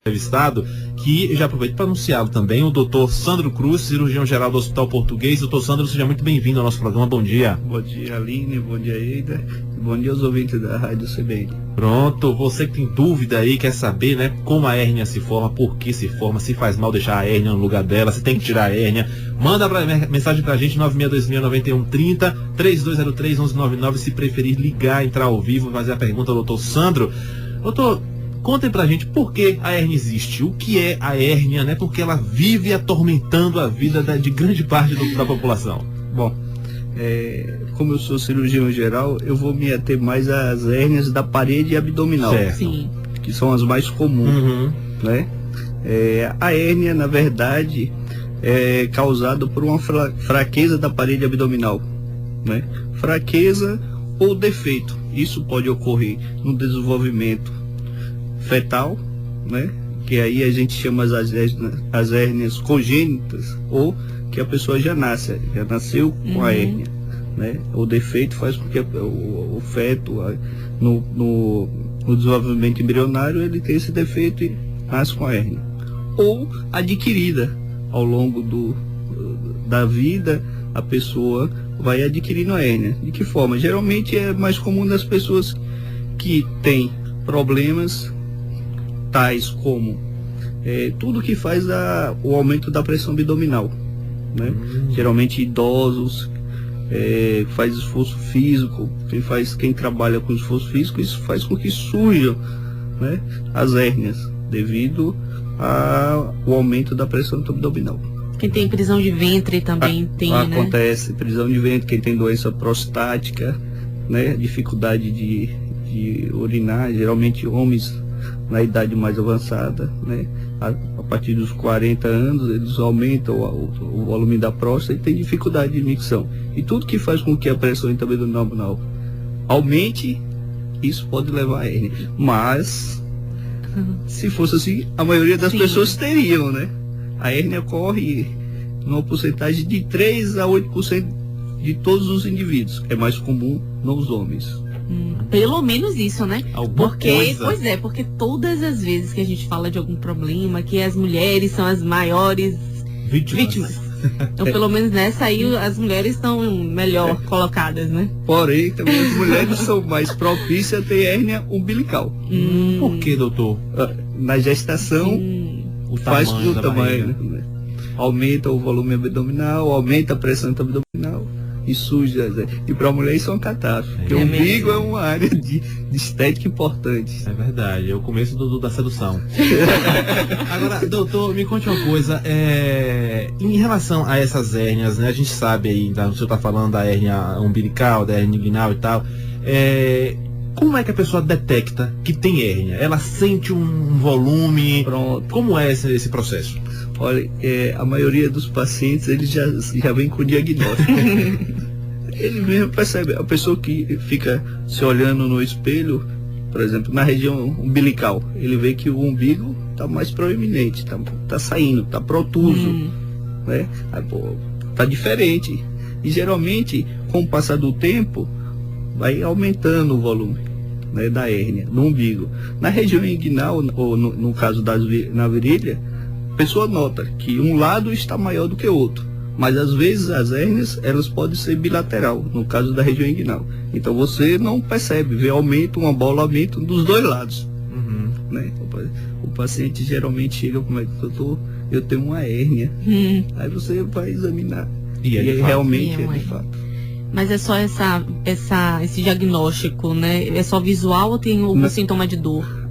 entrevistado, que já aproveito para anunciá-lo também, o Dr. Sandro Cruz, cirurgião geral do Hospital Português. Dr. Sandro, seja muito bem-vindo ao nosso programa. Bom dia. Bom dia, Aline. Bom dia, Eida. Bom dia aos ouvintes da Rádio CBN. Pronto, você que tem dúvida aí, quer saber, né, como a hérnia se forma, por que se forma, se faz mal deixar a hérnia no lugar dela, se tem que tirar a hérnia, manda mensagem pra gente, 96269130, 3203-1199, se preferir ligar, entrar ao vivo, fazer a pergunta ao Dr. Sandro. Doutor, contem pra gente por que a hérnia existe, o que é a hérnia, né? Porque ela vive atormentando a vida de grande parte da população. Bom, como eu sou cirurgião geral, eu vou me ater mais às hérnias da parede abdominal, Sim. Que são as mais comuns, né? A hérnia, na verdade, é causada por uma fraqueza da parede abdominal, né? Fraqueza ou defeito. Isso pode ocorrer no desenvolvimento fetal, né? Que aí a gente chama as hérnias congênitas, ou que a pessoa já nasceu com a hérnia, né? O defeito faz com que o feto no desenvolvimento embrionário ele tem esse defeito e nasce com a hérnia, ou adquirida ao longo da vida, a pessoa vai adquirindo a hérnia. De que forma? Geralmente é mais comum das pessoas que têm problemas tais como tudo que faz o aumento da pressão abdominal, né? Geralmente idosos, faz esforço físico, quem trabalha com esforço físico, isso faz com que surjam, né, as hérnias devido ao aumento da pressão abdominal. Quem tem prisão de ventre também tem, acontece, né? Prisão de ventre, quem tem doença prostática, né, dificuldade de urinar, geralmente homens na idade mais avançada, né? A partir dos 40 anos, eles aumentam o volume da próstata e tem dificuldade de micção. E tudo que faz com que a pressão abdominal aumente, isso pode levar a hérnia. Mas, se fosse assim, a maioria das pessoas teriam, né? A hérnia ocorre numa porcentagem de 3 a 8% de todos os indivíduos. É mais comum nos homens. Pelo menos isso, né? Porque todas as vezes que a gente fala de algum problema, que as mulheres são as maiores vítimas. Então, pelo menos nessa aí, as mulheres estão melhor colocadas, né? Porém, também as mulheres são mais propícias a ter hérnia umbilical. Por que, doutor? Na gestação, faz com o tamanho, né? Aumenta o volume abdominal, aumenta a pressão abdominal e suja. E para a mulher isso é uma catástrofe, porque o umbigo é uma área de estética importante. É verdade, é o começo da sedução. Agora, doutor, me conte uma coisa, em relação a essas hérnias, né, a gente sabe aí, o senhor está falando da hérnia umbilical, da hérnia inguinal e tal, como é que a pessoa detecta que tem hérnia? Ela sente um volume? Pronto. Como é esse processo? Olha, a maioria dos pacientes, eles já vem com diagnóstico. Ele mesmo percebe. A pessoa que fica se olhando no espelho, por exemplo, na região umbilical, ele vê que o umbigo está mais proeminente, tá saindo, está protuso, né? Tá diferente. E geralmente, com o passar do tempo, vai aumentando o volume, né, da hérnia, no umbigo. Na região inguinal, ou no caso na virilha, a pessoa nota que um lado está maior do que o outro, mas às vezes as hérnias elas podem ser bilateral, no caso da região inguinal. Então você não percebe, vê um abolamento dos dois lados, né? O paciente geralmente chega como doutor, eu tenho uma hérnia. Aí você vai examinar e aí realmente é de fato. Mas é só esse diagnóstico, né? É só visual ou tem algum sintoma de dor?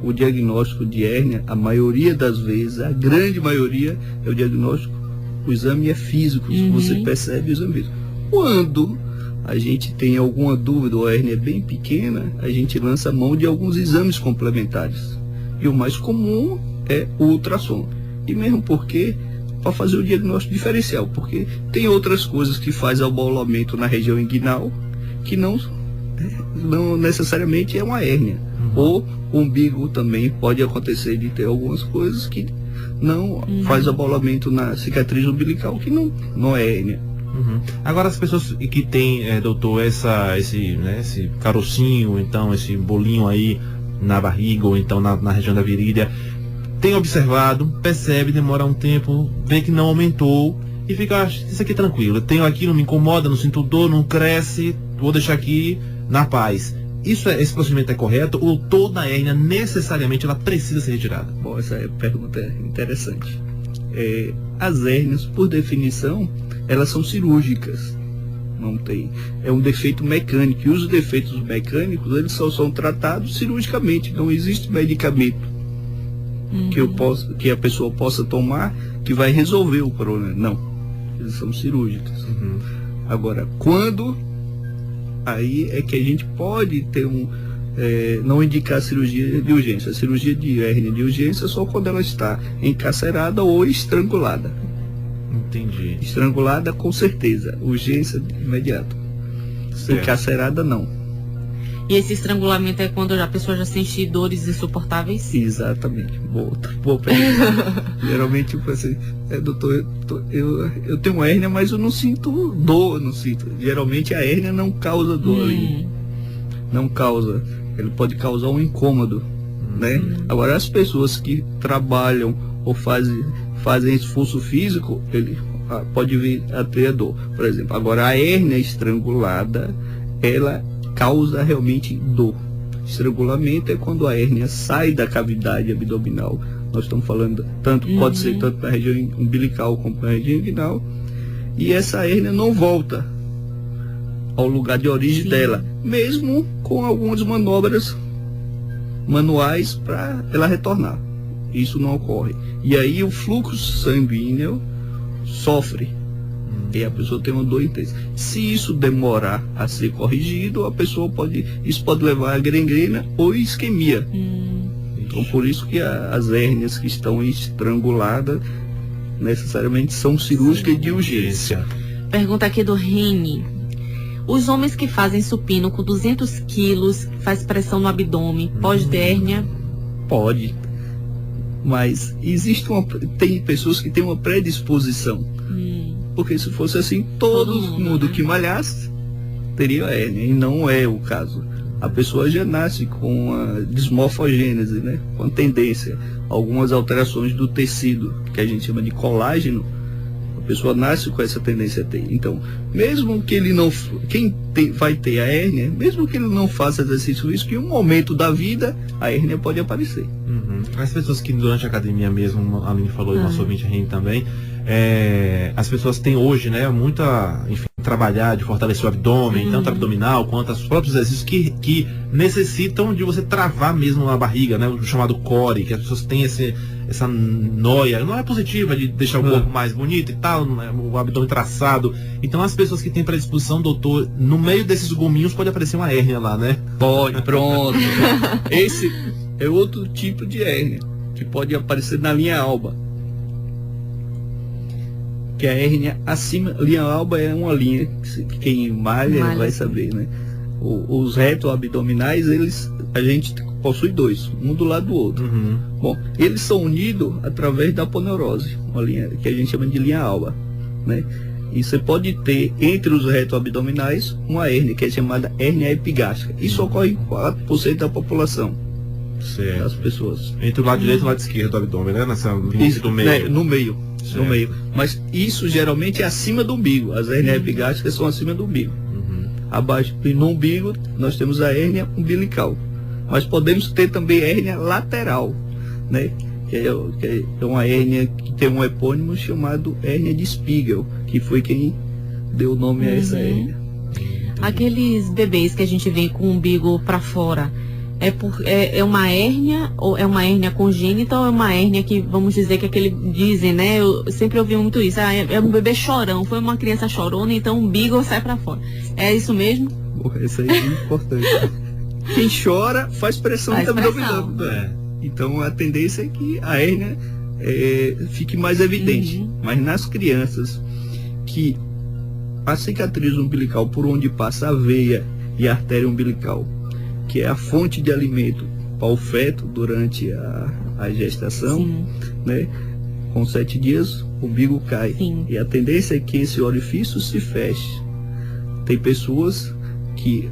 O diagnóstico de hérnia, a maioria das vezes, a grande maioria, é o diagnóstico, o exame é físico, você percebe o exame físico. Quando a gente tem alguma dúvida ou a hérnia é bem pequena, a gente lança a mão de alguns exames complementares. E o mais comum é o ultrassom. E mesmo porque, para fazer o diagnóstico diferencial, porque tem outras coisas que fazem abolamento na região inguinal, que não necessariamente é uma hérnia. Ou o umbigo também pode acontecer de ter algumas coisas que não faz abolamento na cicatriz umbilical, que não é hérnia. Agora, as pessoas que têm, doutor, esse carocinho, então esse bolinho aí na barriga ou então na região da virilha, tem observado, percebe, demora um tempo, vê que não aumentou e fica, isso aqui é tranquilo, eu tenho aqui, não me incomoda, não sinto dor, não cresce, vou deixar aqui na paz. Esse procedimento é correto ou toda a hérnia necessariamente ela precisa ser retirada? Bom, essa pergunta é interessante. As hérnias, por definição, elas são cirúrgicas. Não tem. É um defeito mecânico. E os defeitos mecânicos, eles só são tratados cirurgicamente. Não existe medicamento que a pessoa possa tomar que vai resolver o problema. Não. Eles são cirúrgicas. Agora, quando... Aí é que a gente pode ter não indicar cirurgia de urgência. A cirurgia de hérnia de urgência é só quando ela está encarcerada ou estrangulada. Entendi. Estrangulada, com certeza. Urgência imediata. Encarcerada, não. E esse estrangulamento é quando a pessoa já sente dores insuportáveis? Exatamente. Boa pergunta. Geralmente, tipo assim, doutor, eu tenho uma hérnia, mas eu não sinto dor, não sinto. Geralmente a hérnia não causa dor ali. Não causa. Ele pode causar um incômodo, né? Agora, as pessoas que trabalham ou fazem esforço físico, ele pode vir a ter dor. Por exemplo, agora a hérnia estrangulada, ela causa realmente dor. Estrangulamento é quando a hérnia sai da cavidade abdominal. Nós estamos falando, pode ser tanto na região umbilical como na região inguinal. E essa hérnia não volta ao lugar de origem dela, mesmo com algumas manobras manuais para ela retornar. Isso não ocorre. E aí o fluxo sanguíneo sofre. E a pessoa tem uma dor intensa. Se isso demorar a ser corrigido, a pessoa isso pode levar a gangrena ou isquemia. Então por isso que as hérnias que estão estranguladas necessariamente são cirúrgicas de urgência. Pergunta aqui do Reni. Os homens que fazem supino com 200 quilos, faz pressão no abdômen, pode ter hérnia? Pode. Mas tem pessoas que têm uma predisposição. Porque se fosse assim, todo mundo que malhasse teria hérnia, e não é o caso. A pessoa já nasce com a desmorfogênese, né? Com a tendência, algumas alterações do tecido, que a gente chama de colágeno, a pessoa nasce com essa tendência a ter. Então, mesmo que ele não, vai ter a hérnia, mesmo que ele não faça exercício físico, em um momento da vida, a hérnia pode aparecer. As pessoas que durante a academia mesmo, a Aline falou, e o nosso ouvinte Reni também, as pessoas têm hoje, né, muita, enfim, trabalhar de fortalecer o abdômen, tanto abdominal quanto os próprios exercícios que necessitam de você travar mesmo a barriga, né, o chamado core, que as pessoas têm essa noia, não é positiva de deixar o corpo mais bonito e tal, né, o abdômen traçado. Então as pessoas que têm predisposição, doutor, no meio desses gominhos pode aparecer uma hérnia lá, né? Pode, pronto. Esse é outro tipo de hérnia que pode aparecer na linha alba. Que a hérnia acima, linha alba é uma linha que quem malha vai saber, né? Os retroabdominais, a gente possui dois, um do lado do outro. Bom, eles são unidos através da aponeurose, uma linha que a gente chama de linha alba, né? E você pode ter entre os retroabdominais uma hérnia que é chamada hérnia epigástrica. Isso ocorre em 4% da população. Certo. Das pessoas. Entre o lado direito e o lado esquerdo do abdômen, né? Nessa linha do meio. Né? No meio. No meio. Mas isso geralmente é acima do umbigo. As hérnias epigástricas são acima do umbigo. Abaixo, e no umbigo, nós temos a hérnia umbilical. Mas podemos ter também hérnia lateral, né? Que é uma hérnia que tem um epônimo chamado hérnia de Spiegel, que foi quem deu o nome a essa hérnia. Aqueles bebês que a gente vê com o umbigo para fora, é uma hérnia, ou é uma hérnia congênita, ou é uma hérnia que, vamos dizer, que dizem, né? Eu sempre ouvi muito isso. É um bebê chorão, foi uma criança chorona, então o umbigo sai para fora. É isso mesmo? Isso aí é importante. Quem chora faz pressão no abdômen. Então a tendência é que a hérnia fique mais evidente. Mas nas crianças que a cicatriz umbilical, por onde passa a veia e a artéria umbilical, que é a fonte de alimento para o feto durante a gestação, né? Com 7 dias o umbigo cai. E a tendência é que esse orifício se feche. Tem pessoas que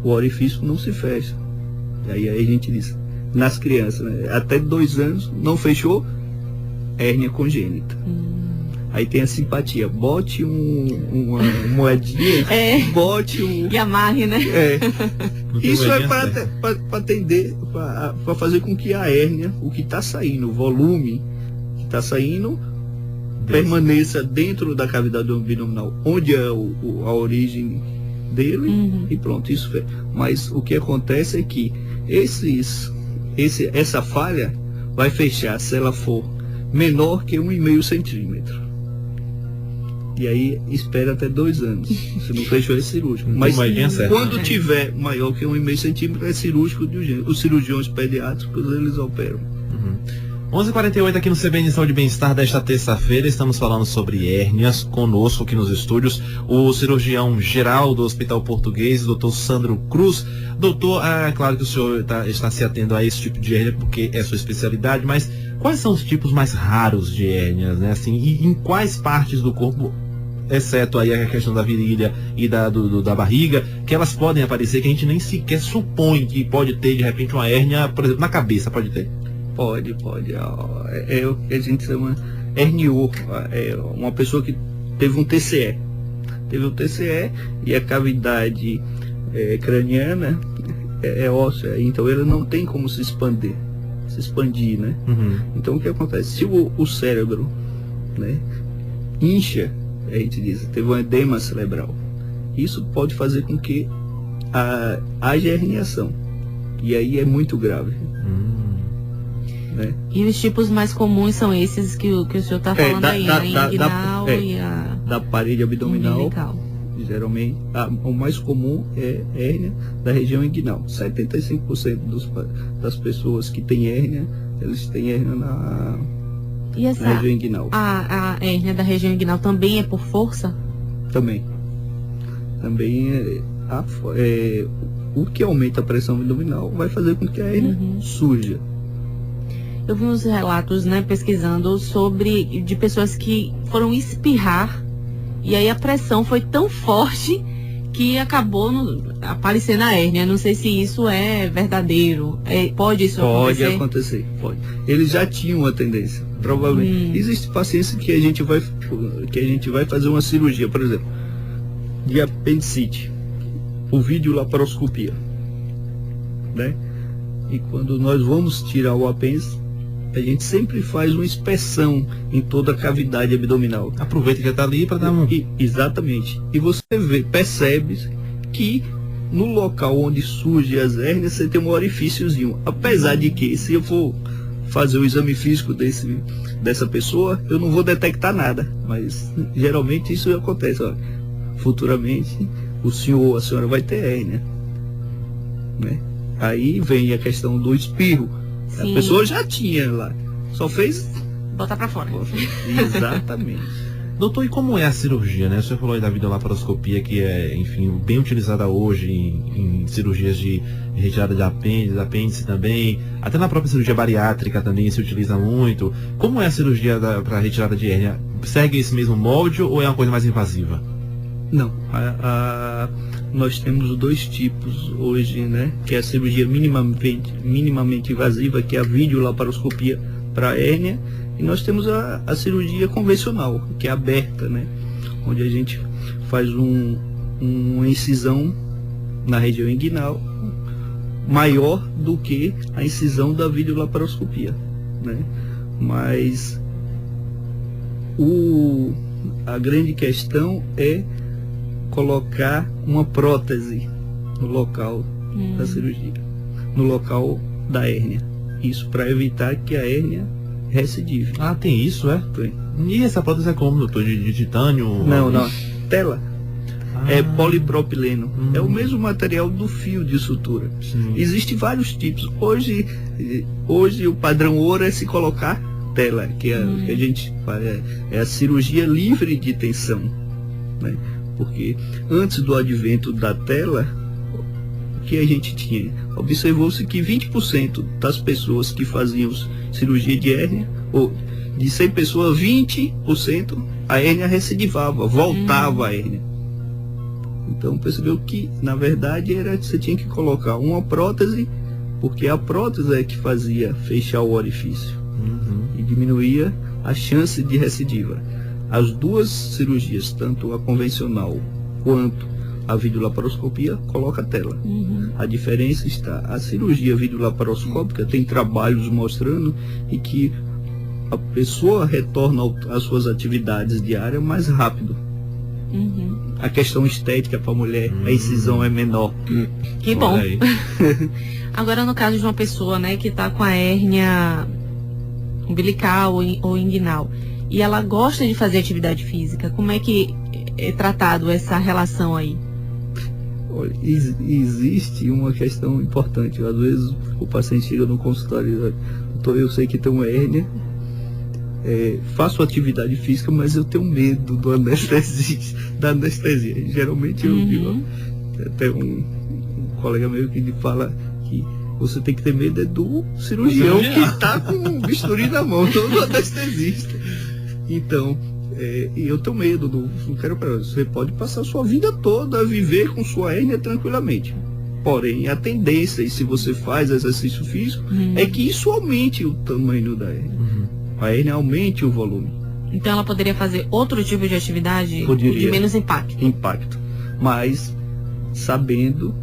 o orifício não se fecha. E aí a gente diz, nas crianças, né? Até 2 anos, não fechou, hérnia congênita. Aí tem a simpatia, bote uma moedinha, bote um... E amarre, né? Isso é para atender, para fazer com que a hérnia, o que está saindo, o volume que está saindo, permaneça dentro da cavidade abdominal, onde é a origem dele, e pronto, isso é. Mas o que acontece é que essa falha vai fechar se ela for menor que 1,5 centímetro. E aí espera até 2 anos. Se não fechou, é cirúrgico. Mas quando tiver maior que 1,5 centímetro, é cirúrgico de urgência. Os cirurgiões pediátricos, eles operam. 11h48 aqui no CBN Saúde e Bem-Estar desta terça-feira. Estamos falando sobre hérnias. Conosco aqui nos estúdios o cirurgião geral do Hospital Português, doutor Sandro Cruz. Doutor, é claro que o senhor está se atendo a esse tipo de hérnia porque é sua especialidade, mas quais são os tipos mais raros de hérnias, né? Assim, e em quais partes do corpo, exceto aí a questão da virilha e da barriga, que elas podem aparecer, que a gente nem sequer supõe que pode ter, de repente, uma hérnia, por exemplo, na cabeça, pode ter? Pode. É o que a gente chama herniou. É uma pessoa que teve um TCE. E a cavidade craniana é óssea, então ele não tem como se expandir, né? Então o que acontece? Se o cérebro, né, incha, a gente diz, teve um edema cerebral, isso pode fazer com que haja herniação, e aí é muito grave. Né? E os tipos mais comuns são esses que o senhor está falando aí, a inguinal e a... Da parede abdominal, geralmente, o mais comum é hérnia da região inguinal. 75% das pessoas que têm hérnia, eles têm hérnia na região inguinal. A hérnia da região inguinal também é por força? Também o que aumenta a pressão abdominal vai fazer com que a hérnia surja. Eu vi uns relatos, né, pesquisando de pessoas que foram espirrar e aí a pressão foi tão forte que acabou aparecendo a hérnia. Não sei se isso é verdadeiro. Pode isso acontecer? Pode acontecer, pode. Eles já tinham uma tendência, provavelmente. Existem pacientes que a gente vai fazer uma cirurgia, por exemplo, de apendicite, o videolaparoscopia, né? E quando nós vamos tirar o apêndice, a gente sempre faz uma inspeção em toda a cavidade abdominal. Aproveita que está ali para dar Exatamente. E você percebe que no local onde surgem as hérnias, você tem um orifíciozinho. Apesar de que, se eu for fazer o exame físico dessa pessoa, eu não vou detectar nada. Mas geralmente isso acontece. Ó. Futuramente, o senhor ou a senhora vai ter hérnia, né? Aí vem a questão do espirro. Sim. A pessoa já tinha lá, só fez botar para fora. Exatamente. Doutor, e como é a cirurgia, né? O senhor falou aí da videolaparoscopia, que é, enfim, bem utilizada hoje em cirurgias de retirada de apêndice também, até na própria cirurgia bariátrica também se utiliza muito. Como é a cirurgia para retirada de hérnia? Segue esse mesmo molde ou é uma coisa mais invasiva? Não, nós temos 2 tipos hoje, né? Que é a cirurgia minimamente invasiva, que é a videolaparoscopia para hérnia, e nós temos a cirurgia convencional, que é aberta, né? Onde a gente faz uma incisão na região inguinal maior do que a incisão da videolaparoscopia, né? Mas a grande questão é colocar uma prótese no local da cirurgia, no local da hérnia. Isso para evitar que a hérnia recidive. Ah, tem isso, é? Tem. E essa prótese é como, doutor? De titânio? Não. Tela. É polipropileno. É o mesmo material do fio de sutura. Existem vários tipos. Hoje o padrão ouro é se colocar tela, que a gente faz, é a cirurgia livre de tensão, né? Porque antes do advento da tela, o que a gente tinha? Observou-se que 20% das pessoas que faziam cirurgia de hérnia, ou de 100 pessoas, 20% a hérnia recidivava, voltava a hérnia. Então percebeu que, na verdade, você tinha que colocar uma prótese porque a prótese é que fazia fechar o orifício e diminuía a chance de recidiva. As duas cirurgias, tanto a convencional quanto a videolaparoscopia, coloca a tela. A diferença está, a cirurgia videolaparoscópica tem trabalhos mostrando e que a pessoa retorna às suas atividades diárias mais rápido. A questão estética para a mulher, a incisão é menor. Que bom. Agora, no caso de uma pessoa, né, que está com a hérnia umbilical ou inguinal, e ela gosta de fazer atividade física, como é que é tratado essa relação aí? Olha, existe uma questão importante. Às vezes o paciente chega no consultório, doutor, eu sei que tem uma hérnia, faço atividade física, mas eu tenho medo da anestesia. Geralmente eu digo, até um colega meu que fala que você tem que ter medo do cirurgião que está com um bisturi na mão, não do anestesista. Então, eu tenho medo, não quero para você pode passar a sua vida toda a viver com sua hérnia tranquilamente. Porém, a tendência, e se você faz exercício físico, é que isso aumente o tamanho da hérnia. A hérnia aumente o volume. Então ela poderia fazer outro tipo de atividade de menos impacto. Impacto. Mas sabendo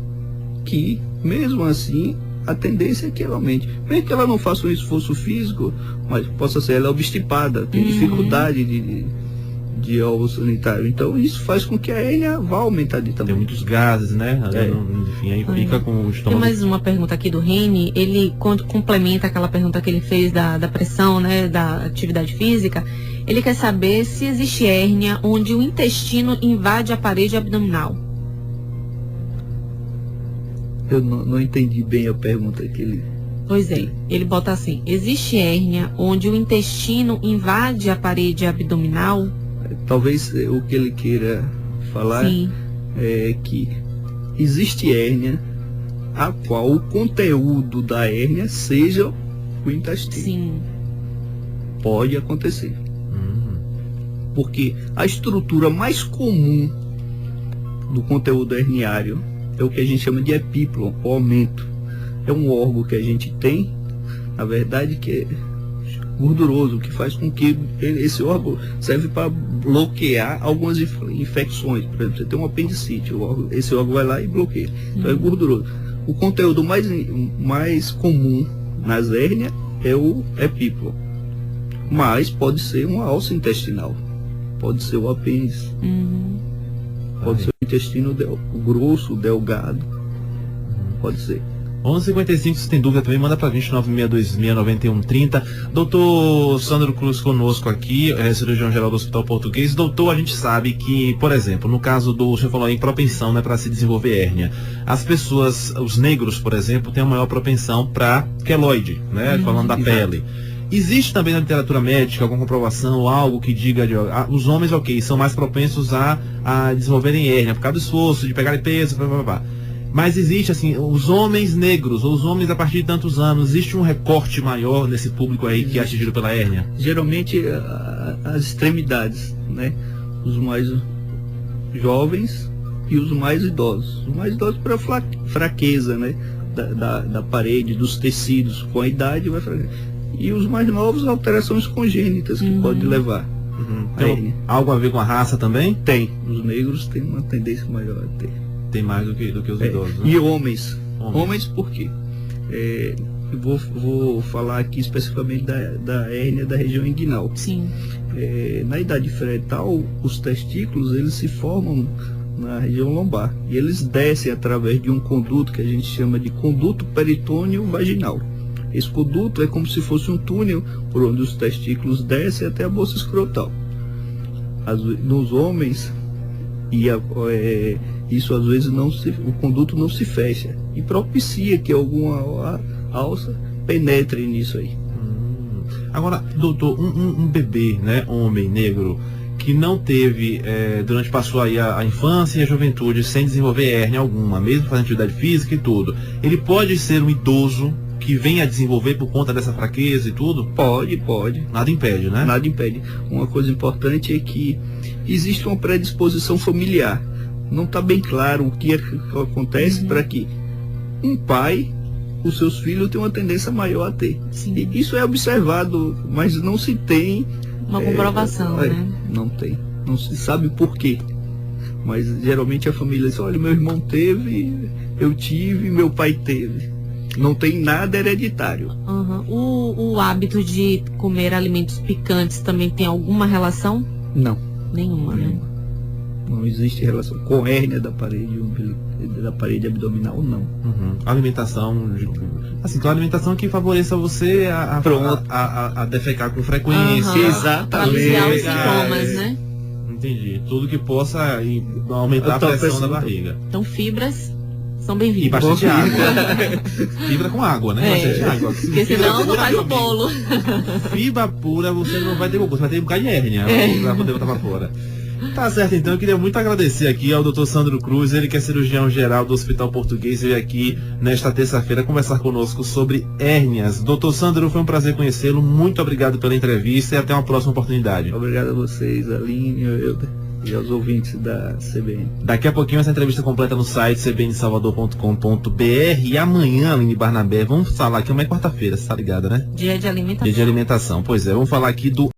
que, mesmo assim, a tendência é que ela aumente. Mesmo que ela não faça um esforço físico, mas possa ser, ela é obstipada, tem dificuldade de ovo sanitário. Então isso faz com que a hérnia vá aumentar de tamanho. Tem muitos gases, né? Enfim, aí fica com o estômago. Tem mais uma pergunta aqui do Reni. Ele complementa aquela pergunta que ele fez da pressão, né? Da atividade física. Ele quer saber se existe hérnia onde o intestino invade a parede abdominal. Eu não entendi bem a pergunta que ele... Pois é, ele bota assim: existe hérnia onde o intestino invade a parede abdominal? Talvez o que ele queira falar é que existe hérnia a qual o conteúdo da hérnia seja o intestino. Sim. Pode acontecer. Porque a estrutura mais comum do conteúdo herniário é o que a gente chama de epíplon, ou aumento. É um órgão que a gente tem, na verdade, que é gorduroso, que faz com que esse órgão serve para bloquear algumas infecções. Por exemplo, você tem um apendicite, esse órgão vai lá e bloqueia. Então é gorduroso. O conteúdo mais comum nas hérnias é o epíplon. Mas pode ser uma alça intestinal, pode ser o apêndice, pode ser o intestino grosso, delgado, pode ser. 11h55, se tem dúvida também, manda pra gente, 962-691-30. Doutor Sandro Cruz conosco aqui, cirurgião geral do Hospital Português. Doutor, a gente sabe que, por exemplo, no caso do, você falou aí, propensão, né, para se desenvolver hérnia. As pessoas, os negros, por exemplo, têm a maior propensão para queloide, né, falando da pele. Existe também na literatura médica alguma comprovação, algo que diga os homens, ok, são mais propensos a desenvolverem hérnia por causa do esforço, de pegarem peso, mas existe, assim, os homens negros, ou os homens a partir de tantos anos, existe um recorte maior nesse público aí que é atingido pela hérnia? Geralmente as extremidades, né? Os mais jovens e os mais idosos. Os mais idosos para fraqueza, né? Da parede, dos tecidos, com a idade vai fraquecer. E os mais novos, alterações congênitas que pode levar. Tem algo a ver com a raça também? Tem. Os negros têm uma tendência maior a ter. Tem mais do que os idosos, né? E homens. Homens por quê? Eu vou falar aqui especificamente da hérnia da região inguinal. Sim. Na idade fetal, os testículos eles se formam na região lombar e eles descem através de um conduto que a gente chama de conduto peritônio vaginal. Esse conduto é como se fosse um túnel por onde os testículos descem até a bolsa escrotal. Nos homens, isso às vezes o conduto não se fecha e propicia que alguma alça penetre nisso aí. Agora, doutor, um bebê, né, homem negro, que não teve, passou aí a infância e a juventude sem desenvolver hérnia alguma, mesmo fazendo atividade física e tudo, ele pode ser um idoso que venha a desenvolver por conta dessa fraqueza e tudo? Pode. Nada impede, né? Nada impede. Uma coisa importante é que existe uma predisposição familiar. Não está bem claro o que acontece para que um pai os seus filhos têm uma tendência maior a ter. Sim. E isso é observado, mas não se tem Uma comprovação, né? Não tem. Não se sabe por quê. Mas geralmente a família diz, olha, meu irmão teve, eu tive, meu pai teve. Não tem nada hereditário. Uhum. O hábito de comer alimentos picantes também tem alguma relação? Não. Nenhuma, né? Não existe relação com hérnia da parede abdominal, não. Uhum. Alimentação, assim, uma alimentação que favoreça você a defecar com frequência. Uhum. Exatamente. Pra aliviar os sintomas, né? Entendi. Tudo que possa aumentar a pressão da barriga. Então fibras são E bem-vindas. bastante água. Fibra com água, né? Bastante água. Porque senão não faz o bolo. Fibra pura você não vai ter bolo, você vai ter um bocado de hérnia pra poder botar pra fora. Tá certo, então eu queria muito agradecer aqui ao Dr. Sandro Cruz, ele que é cirurgião geral do Hospital Português, veio aqui nesta terça-feira conversar conosco sobre hérnias. Dr. Sandro, foi um prazer conhecê-lo, muito obrigado pela entrevista e até uma próxima oportunidade. Obrigado a vocês, Aline, e aos ouvintes da CBN. Daqui a pouquinho essa entrevista completa no site cbnsalvador.com.br e amanhã, Aline Barnabé, vamos falar aqui, amanhã é quarta-feira, você tá ligada, né? Dia de alimentação. Dia de alimentação, pois é, vamos falar aqui do